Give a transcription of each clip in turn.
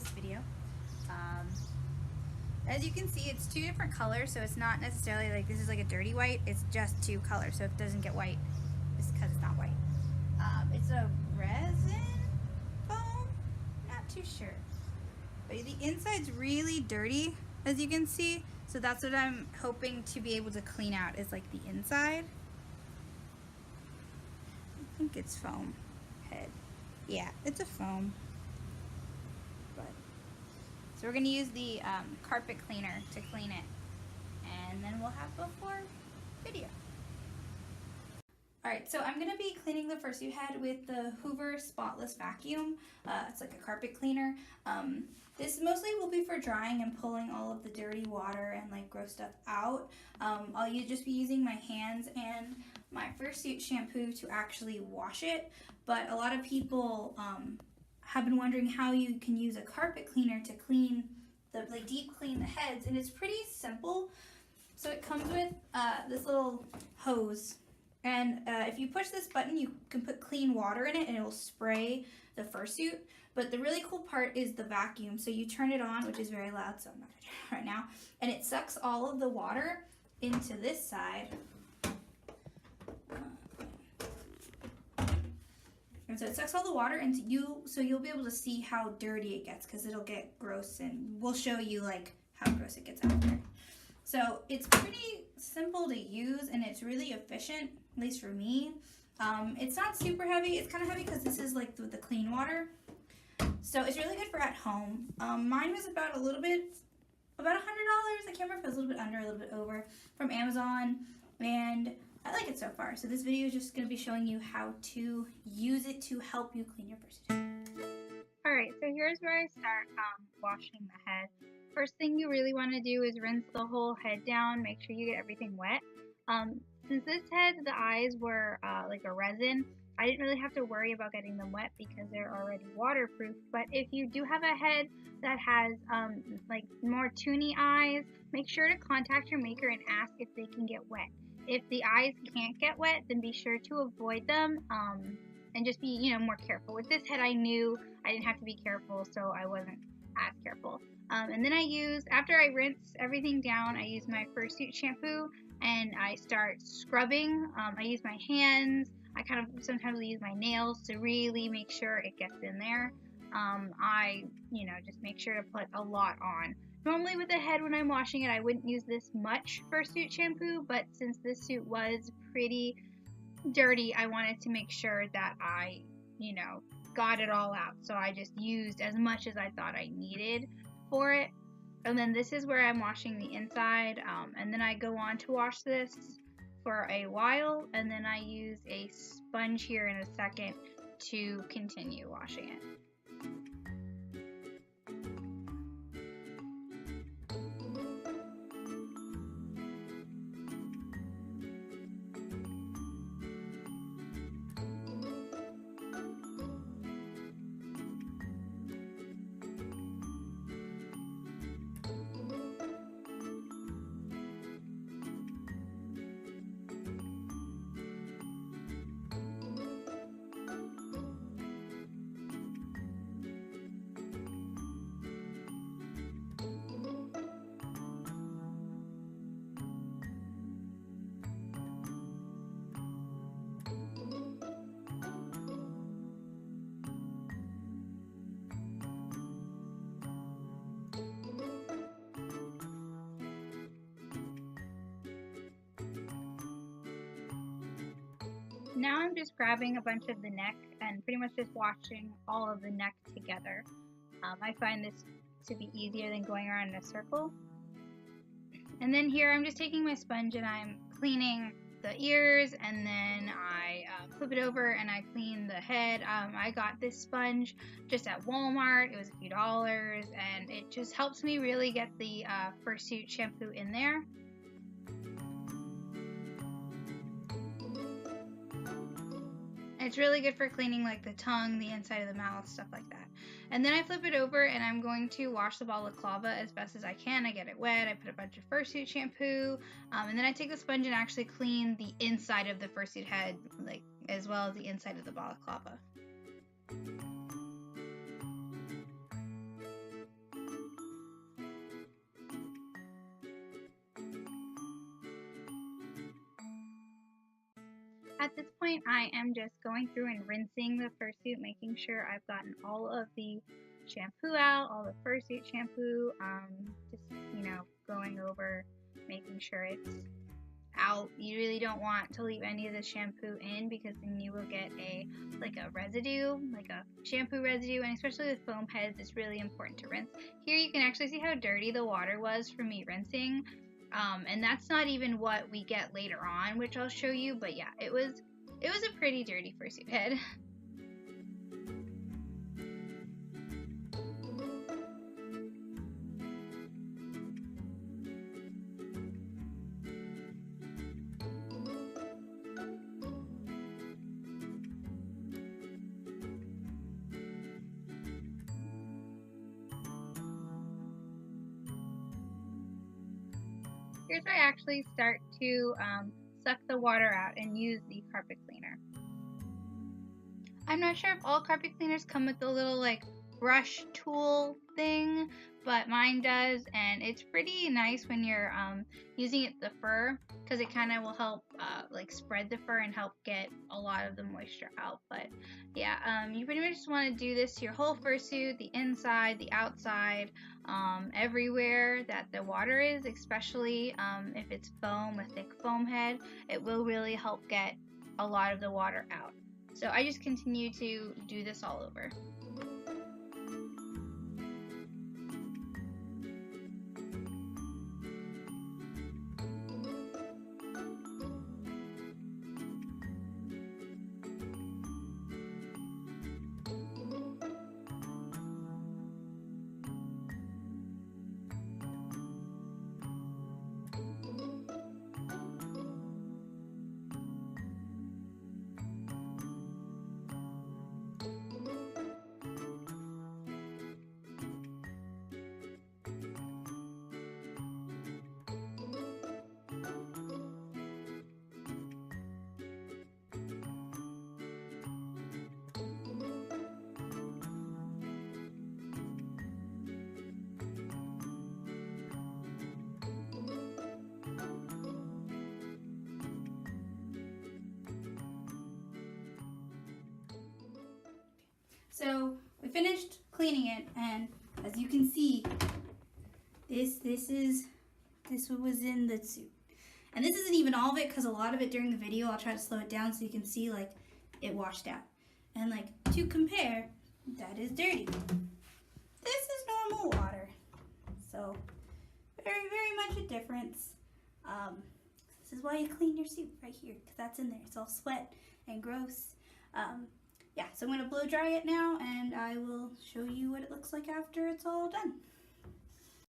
this video. As you can see, it's two different colors, so it's not necessarily like this is like a dirty white, it's just two colors, so it doesn't get white just because it's not white. It's a resin foam, not too sure. But the inside's really dirty, as you can see, so that's what I'm hoping to be able to clean out, is like the inside. I think it's foam head. Yeah, it's a foam. So we're going to use the carpet cleaner to clean it, and then we'll have before video. Alright, so I'm going to be cleaning the fursuit head with the Hoover Spotless Vacuum. It's like a carpet cleaner. This mostly will be for drying and pulling all of the dirty water and like gross stuff out. I'll just be using my hands and my fursuit shampoo to actually wash it, but a lot of people have been wondering how you can use a carpet cleaner to clean the deep clean the heads, and it's pretty simple. So it comes with this little hose, and if you push this button, you can put clean water in it and it will spray the fursuit. But the really cool part is the vacuum. So you turn it on, which is very loud, so I'm not gonna turn it right now, and it sucks all of the water into this side. And so it sucks all the water into you, so you'll be able to see how dirty it gets, because it'll get gross, and we'll show you like how gross it gets after. So it's pretty simple to use, and it's really efficient, at least for me. It's not super heavy. It's kind of heavy because this is like with the clean water. So it's really good for at home. Mine was about $100. I can't remember if it was a little bit under, a little bit over, from Amazon, and I like it so far. So this video is just going to be showing you how to use it to help you clean your fursuit. Alright, so here's where I start washing the head. First thing you really want to do is rinse the whole head down, make sure you get everything wet. Since this head, the eyes were like a resin, I didn't really have to worry about getting them wet because they're already waterproof. But if you do have a head that has like more toony eyes, make sure to contact your maker and ask if they can get wet. If the eyes can't get wet, then be sure to avoid them and just be, more careful. With this head, I knew I didn't have to be careful, so I wasn't as careful. And then after I rinse everything down, I use my Fursuit shampoo and I start scrubbing. I use my hands. I kind of sometimes use my nails to really make sure it gets in there. I just make sure to put a lot on. Normally with the head when I'm washing it, I wouldn't use this much Fursuit shampoo, but since this suit was pretty dirty, I wanted to make sure that I, got it all out. So I just used as much as I thought I needed for it. And then this is where I'm washing the inside, and then I go on to wash this for a while, and then I use a sponge here in a second to continue washing it. Now I'm just grabbing a bunch of the neck and pretty much just washing all of the neck together. I find this to be easier than going around in a circle. And then here I'm just taking my sponge and I'm cleaning the ears, and then I flip it over and I clean the head. I got this sponge just at Walmart. It was a few dollars, and it just helps me really get the Fursuit shampoo in there. It's really good for cleaning like the tongue, the inside of the mouth, stuff like that. And then I flip it over and I'm going to wash the balaclava as best as I can. I get it wet, I put a bunch of fursuit shampoo, and then I take the sponge and actually clean the inside of the fursuit head, like as well as the inside of the balaclava. At this point, I am just going through and rinsing the fursuit, making sure I've gotten all of the shampoo out, all the fursuit shampoo, just, going over, making sure it's out. You really don't want to leave any of the shampoo in because then you will get a residue, like a shampoo residue, and especially with foam heads, it's really important to rinse. Here you can actually see how dirty the water was from me rinsing. And that's not even what we get later on, which I'll show you, but yeah, it was a pretty dirty fursuit head. Here's where I actually start to suck the water out and use the carpet cleaner. I'm not sure if all carpet cleaners come with the little brush tool thing, but mine does, and it's pretty nice when you're using it the fur, because it kind of will help spread the fur and help get a lot of the moisture out. But yeah, you pretty much just want to do this to your whole fursuit, the inside, the outside, everywhere that the water is, especially if it's foam, a thick foam head, it will really help get a lot of the water out. So I just continue to do this all over. So we finished cleaning it, and as you can see, this was in the suit. And this isn't even all of it, because a lot of it during the video, I'll try to slow it down so you can see it washed out. And to compare, that is dirty. This is normal water. So very, very much a difference. This is why you clean your suit right here, because that's in there. It's all sweat and gross. Yeah, so I'm going to blow dry it now, and I will show you what it looks like after it's all done.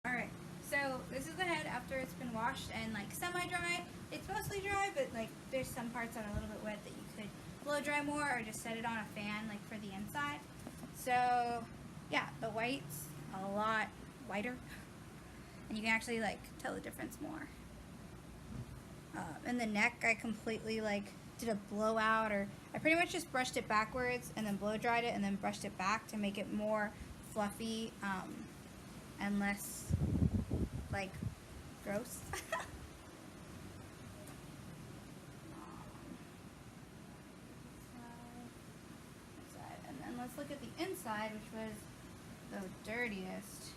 Alright, so this is the head after it's been washed and semi-dry. It's mostly dry, but there's some parts that are a little bit wet that you could blow dry more, or just set it on a fan for the inside. So yeah, the white's a lot whiter, and you can actually tell the difference more. In the neck, I completely did a blowout, or I pretty much just brushed it backwards and then blow dried it and then brushed it back to make it more fluffy and less gross. And then let's look at the inside, which was the dirtiest.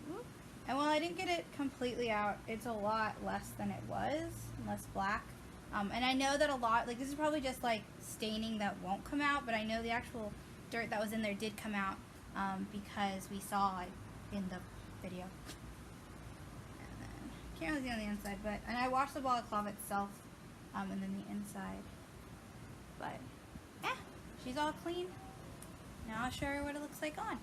Whoop. And while I didn't get it completely out, it's a lot less than it was, less black. And I know that a lot, this is probably just staining that won't come out, but I know the actual dirt that was in there did come out because we saw in the video. And then, can't really see on the inside, and I washed the balaclava itself and then the inside. But yeah, she's all clean. Now I'll show her what it looks like on.